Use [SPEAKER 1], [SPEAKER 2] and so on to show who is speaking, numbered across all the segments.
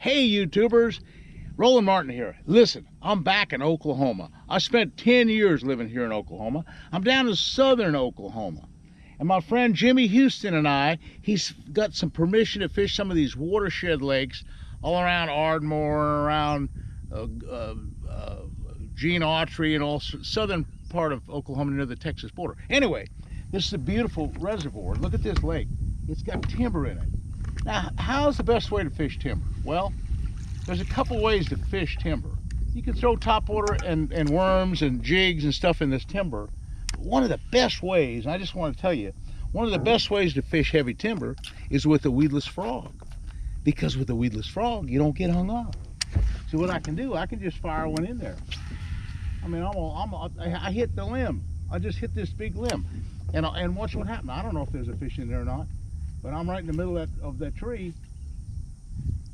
[SPEAKER 1] Hey YouTubers, Roland Martin here. Listen, I'm back in Oklahoma. I spent 10 years living here in Oklahoma. I'm down in southern Oklahoma. And my friend Jimmy Houston and he's got some permission to fish some of these watershed lakes all around Ardmore, around Gene Autry, and all southern part of Oklahoma near the Texas border. Anyway, this is a beautiful reservoir. Look at this lake. It's got timber in it. Now, how's the best way to fish timber? Well, there's a couple ways to fish timber. You can throw topwater and worms and jigs and stuff in this timber. But one of the best ways, and I just want to tell you, one of the best ways to fish heavy timber is with a weedless frog. Because with a weedless frog, you don't get hung up. So what I can do, I can just fire one in there. I mean, I hit the limb. I just hit this big limb. And watch what happens. I don't know if there's a fish in there or not, but I'm right in the middle of that tree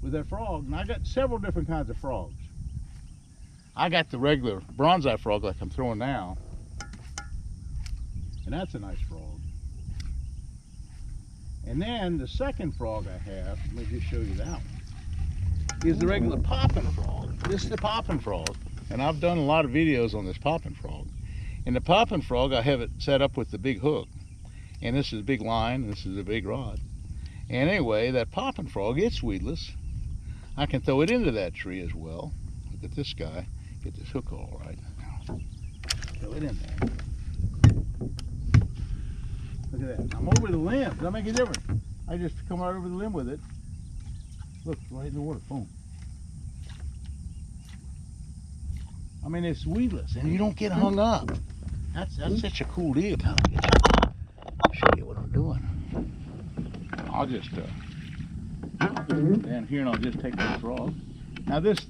[SPEAKER 1] with that frog, and I got several different kinds of frogs. I got the regular bronze-eye frog like I'm throwing now, and that's a nice frog. And then the second frog I have, let me just show you that one, is the regular popping frog. This is the popping frog, and I've done a lot of videos on this popping frog. And the popping frog, I have it set up with the big hook, and this is a big line, and this is a big rod. And anyway, that popping frog, it's weedless. I can throw it into that tree as well. Look at this guy. Get this hook all right. Throw it in there. Look at that. I'm over the limb. Does that make a difference? I just come right over the limb with it. Look, right in the water. Boom. I mean, it's weedless, and you don't get hung up. That's such a cool deal. I'll show you what I'm doing. I'll just stand here and I'll just take this frog. Now this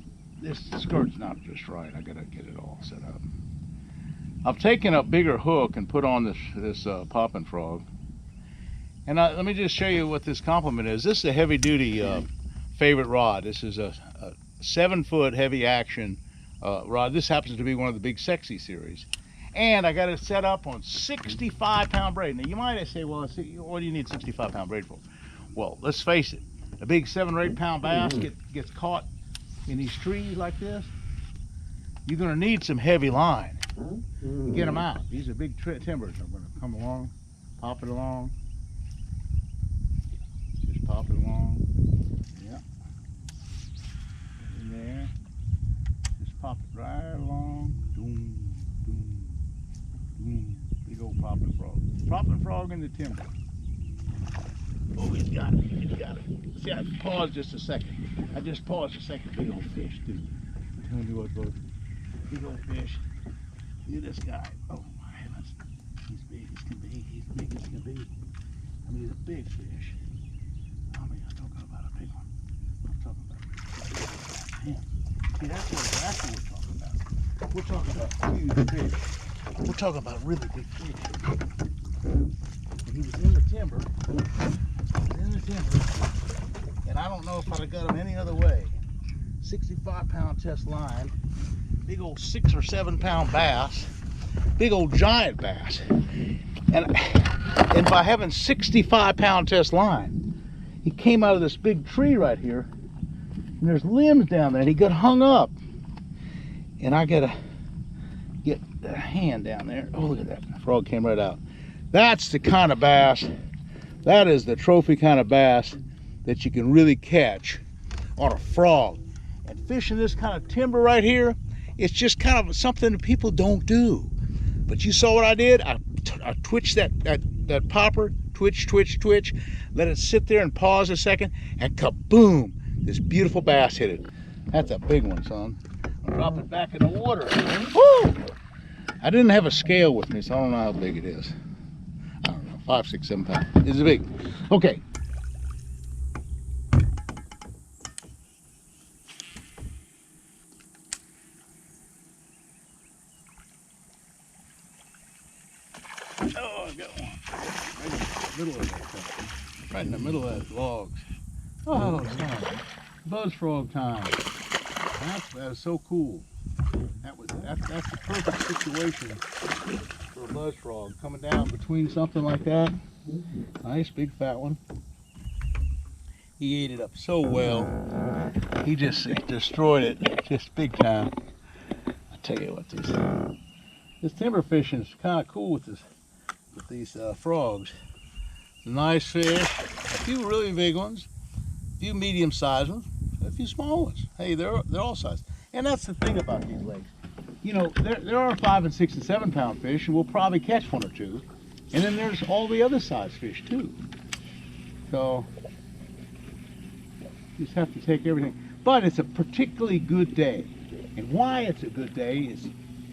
[SPEAKER 1] skirt's not just right. I gotta get it all set up. I've taken a bigger hook and put on this popping frog. And let me just show you what this complement is. This is a heavy-duty favorite rod. This is a 7-foot heavy action rod. This happens to be one of the big sexy series. And I got it set up on 65-pound braid. Now you might say, well, what do you need 65-pound braid for? Well, let's face it, a big 7 or 8-pound bass gets caught in these trees like this. You're gonna need some heavy line to get them out. These are big timbers. I'm gonna come along, pop it along. Just pop it along. Yeah. In there. Just pop it right along. Boom. Big old popping frog. Popping frog in the timber. Oh, he's got it. He's got it. See, I paused just a second. I just paused a second. Big old fish, dude. Tell me what, folks. Big old fish. Look at this guy. Oh, my heavens. He's big as can be. He's big as can be. I mean, he's a big fish. I mean, I'm talking about a big one. I'm talking about man. See, that's what we're talking about. We're talking about huge fish. We're talking about really big fish. And he was in the timber. And I don't know if I'd have got him any other way. 65-pound test line. Big old 6 or 7-pound bass. Big old giant bass. And by having 65-pound test line, he came out of this big tree right here. And there's limbs down there. And he got hung up. And I gotta get the hand down there. Oh, look at that. The frog came right out. That's the kind of bass, that is the trophy kind of bass that you can really catch on a frog. And fishing this kind of timber right here, it's just kind of something that people don't do. But you saw what I did? I twitched that popper, twitch, let it sit there and pause a second, and kaboom, this beautiful bass hit it. That's a big one, son. I'll drop it back in the water. Woo! I didn't have a scale with me, so I don't know how big it is. I don't know, 5, 6, 7 pounds. It's big. Okay. Oh, I got one. Right in the middle of those logs. Oh, son. Buzz frog time. That's so cool. That's the perfect situation for a buzz frog, coming down between something like that. Nice big fat one. He ate it up so well. He just destroyed it, just big time. I tell you what, this timber fishing is kind of cool with these frogs. It's a nice fish. A few really big ones, a few medium-sized ones, a few small ones. Hey, they're all sized. And that's the thing about these lakes. You know, there are 5 and 6 and 7 pound fish, and we'll probably catch one or two. And then there's all the other size fish too. So you just have to take everything. But it's a particularly good day. And why it's a good day is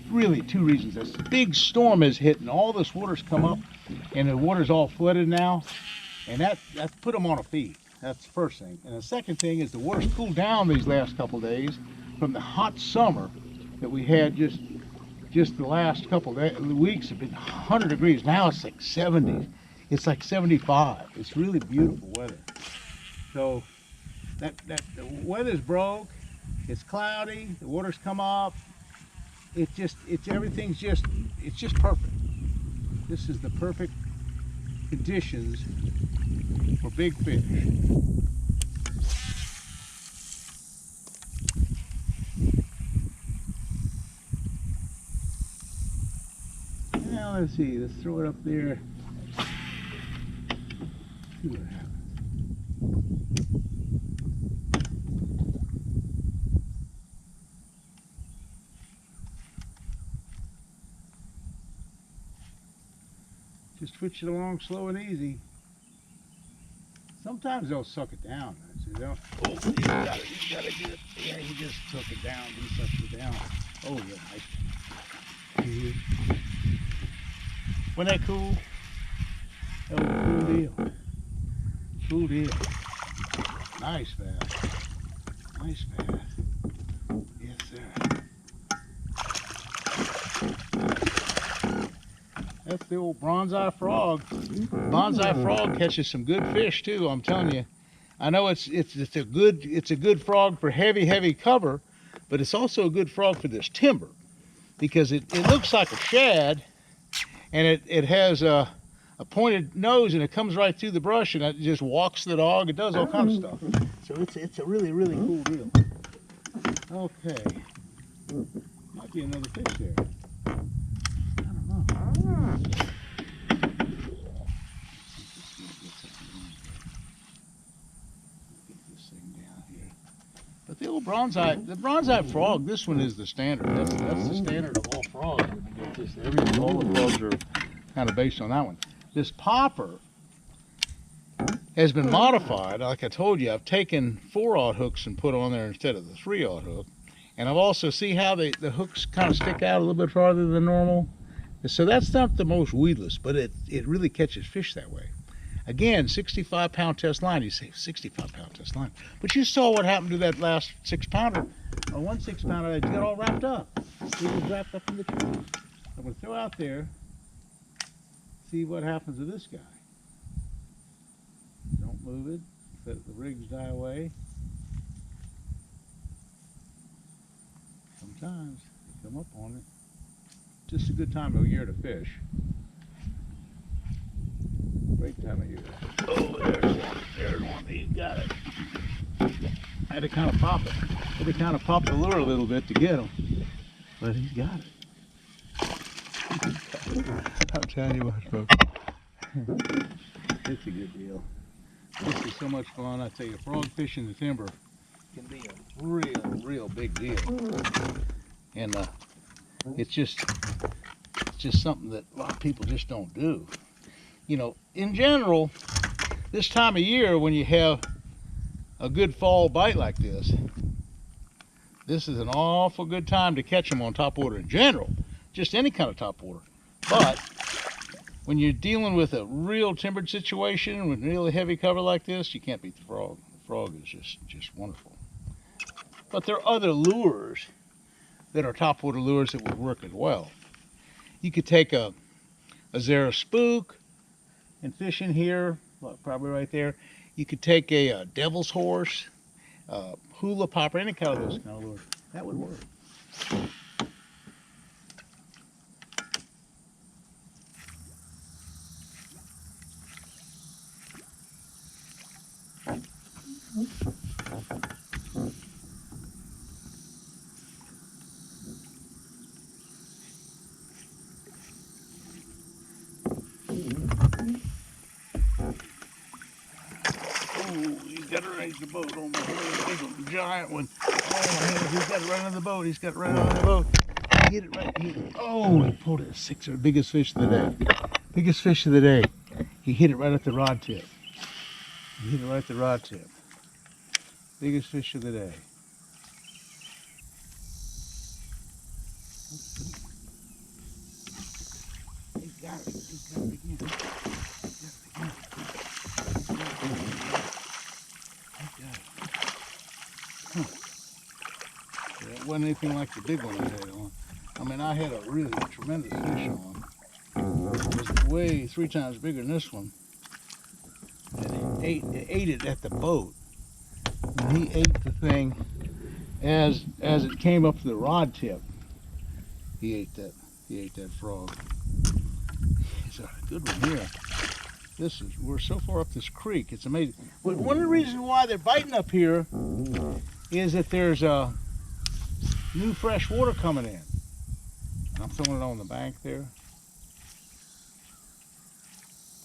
[SPEAKER 1] really two reasons. This big storm is hitting, all this water's come up, and the water's all flooded now, and that's put them on a feed. That's the first thing. And the second thing is the water's cooled down these last couple days from the hot summer that we had. Just the last couple of weeks have been 100 degrees. Now it's like 70. It's like 75. It's really beautiful weather. So the weather's broke. It's cloudy. The water's come up. Everything's just perfect. This is the perfect conditions for big fish. Now let's see. Let's throw it up there. See what happens. Just twitch it along slow and easy. Sometimes they'll suck it down. So you gotta get it. Yeah, he just took it down. He sucks it down. Oh yeah, nice. Wasn't that cool? That was a cool deal. Cool deal. Nice bass. Nice bass. Yes, sir. That's the old bronze-eye frog. Bronze-eye frog catches some good fish too. I'm telling you. I know it's a good frog for heavy cover, but it's also a good frog for this timber because it looks like a shad, and it has a pointed nose, and it comes right through the brush, and it just walks the dog. It does all kinds of stuff. So it's a really cool deal. Okay, might be another fish there. But the old bronze-eye frog, this one is the standard. That's the standard of all frogs. All the frogs are kind of based on that one. This popper has been modified. Like I told you, I've taken 4-aught hooks and put on there instead of the 3-aught hook. And I've also, see how the hooks kind of stick out a little bit farther than normal? So that's not the most weedless, but it really catches fish that way. Again, 65-pound test line. You say 65-pound test line, but you saw what happened to that last 6-pounder, or 1 6-pounder. It got all wrapped up. It was wrapped up in the tree. I'm going to throw out there. See what happens to this guy. Don't move it. Let the rigs die away. Sometimes they come up on it. Just a good time of year to fish. Great time of year. Oh, there's one. He got it. I had to kind of pop it. I had to kind of pop the lure a little bit to get him. But he's got it. I'm telling you what, folks. It's a good deal. This is so much fun. I tell you, frog fishing the timber can be a real big deal. And it's just something that a lot of people just don't do. You know, in general, this time of year when you have a good fall bite like this is an awful good time to catch them on topwater in general, just any kind of topwater. But when you're dealing with a real timbered situation with really heavy cover like this, you can't beat the frog. The frog is just wonderful. But there are other lures that are topwater lures that would work as well. You could take a Zara spook and fish in here, well, probably right there. You could take a devil's horse, hula popper, any kind of those kind of lures. That would work. There's the boat. Oh my God, big old giant one. Oh my God, he's got it right on the boat. He's got it right on the boat. He hit it right. He pulled it. Sixer, biggest fish of the day. Biggest fish of the day. He hit it right at the rod tip. He hit it right at the rod tip. Biggest fish of the day. He got it. He got it again. He got it. Huh. Yeah, it wasn't anything like the big one I had on. I mean, I had a really tremendous fish on. It was way 3 times bigger than this one. And it ate it at the boat. And he ate the thing as it came up to the rod tip. He ate that frog. It's a good one here. We're so far up this creek, it's amazing. One of the reasons why they're biting up here is that there's new fresh water coming in. And I'm throwing it on the bank there.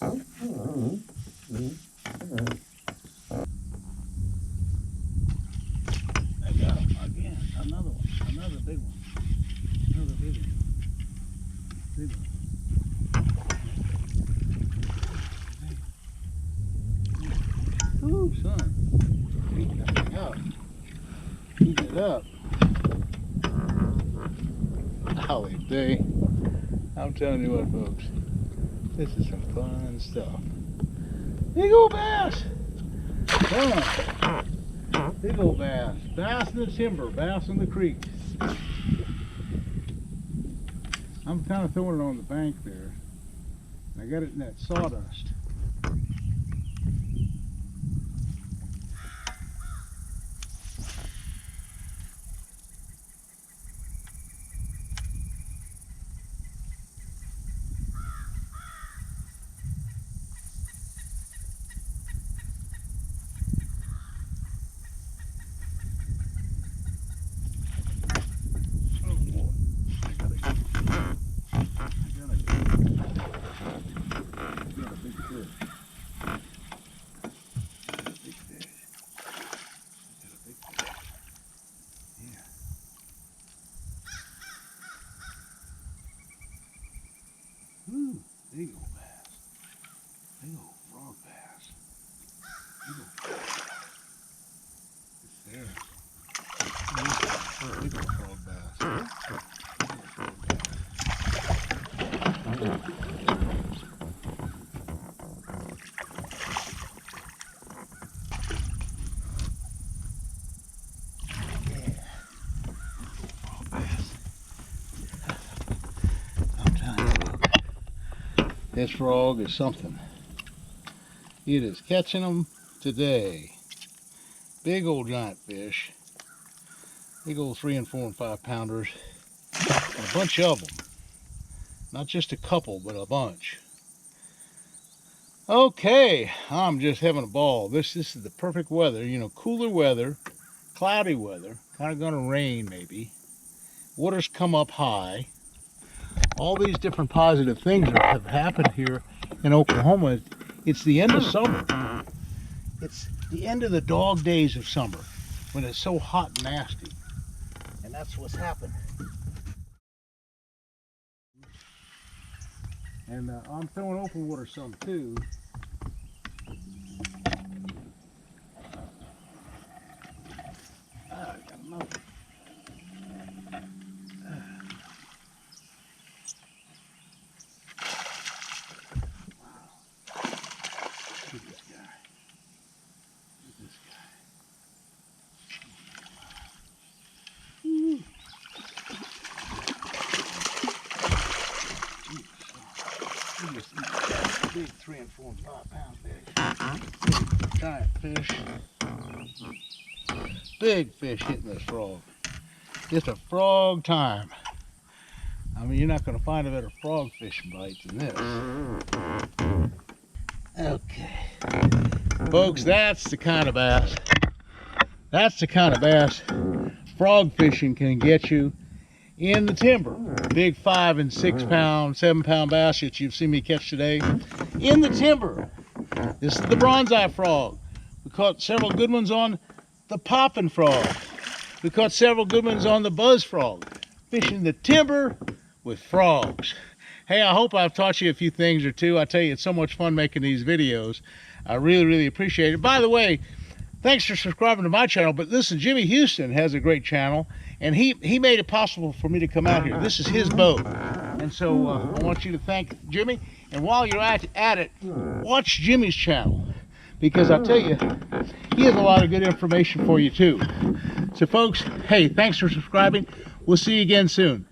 [SPEAKER 1] I got him again. Another one. Another big one. Another big one. Big one. Ooh, son. Beat that thing up. Beat it up. Golly day. I'm telling you what, folks. This is some fun stuff. Big old bass! Come on. Big old bass. Bass in the timber. Bass in the creek. I'm kind of throwing it on the bank there. I got it in that sawdust. Ooh, big old bass. Big old frog bass. Big old it's there. Big old frog bass. Big old frog bass. I'm telling you, this frog is something. It is catching them today. Big old giant fish. Big old 3 and 4 and 5 pounders. And a bunch of them. Not just a couple, but a bunch. Okay, I'm just having a ball. This is the perfect weather. You know, cooler weather, cloudy weather. Kind of going to rain maybe. Water's come up high. All these different positive things have happened here in Oklahoma. It's the end of summer. It's the end of the dog days of summer when it's so hot and nasty. And that's what's happened. And I'm throwing open water some too. I got another. Look at this guy. Look at this guy. Big 3 and 4 and 5 pound fish. Big giant fish. Big fish hitting this frog. It's a frog time. I mean, you're not going to find a better frog fishing bite than this. Okay. Folks, that's the kind of bass. That's the kind of bass frog fishing can get you in the timber. Big 5 and 6 pound, 7 pound bass that you've seen me catch today in the timber. This is the bronze eye frog. We caught several good ones on the popping frog. We caught several good ones on the buzz frog. Fishing the timber with frogs. Hey, I hope I've taught you a few things or two. I tell you, it's so much fun making these videos. I really, really appreciate it. By the way, thanks for subscribing to my channel. But listen, Jimmy Houston has a great channel, and he made it possible for me to come out here. This is his boat. And so I want you to thank Jimmy. And while you're at it, watch Jimmy's channel. Because I tell you, he has a lot of good information for you too. So folks, hey, thanks for subscribing. We'll see you again soon.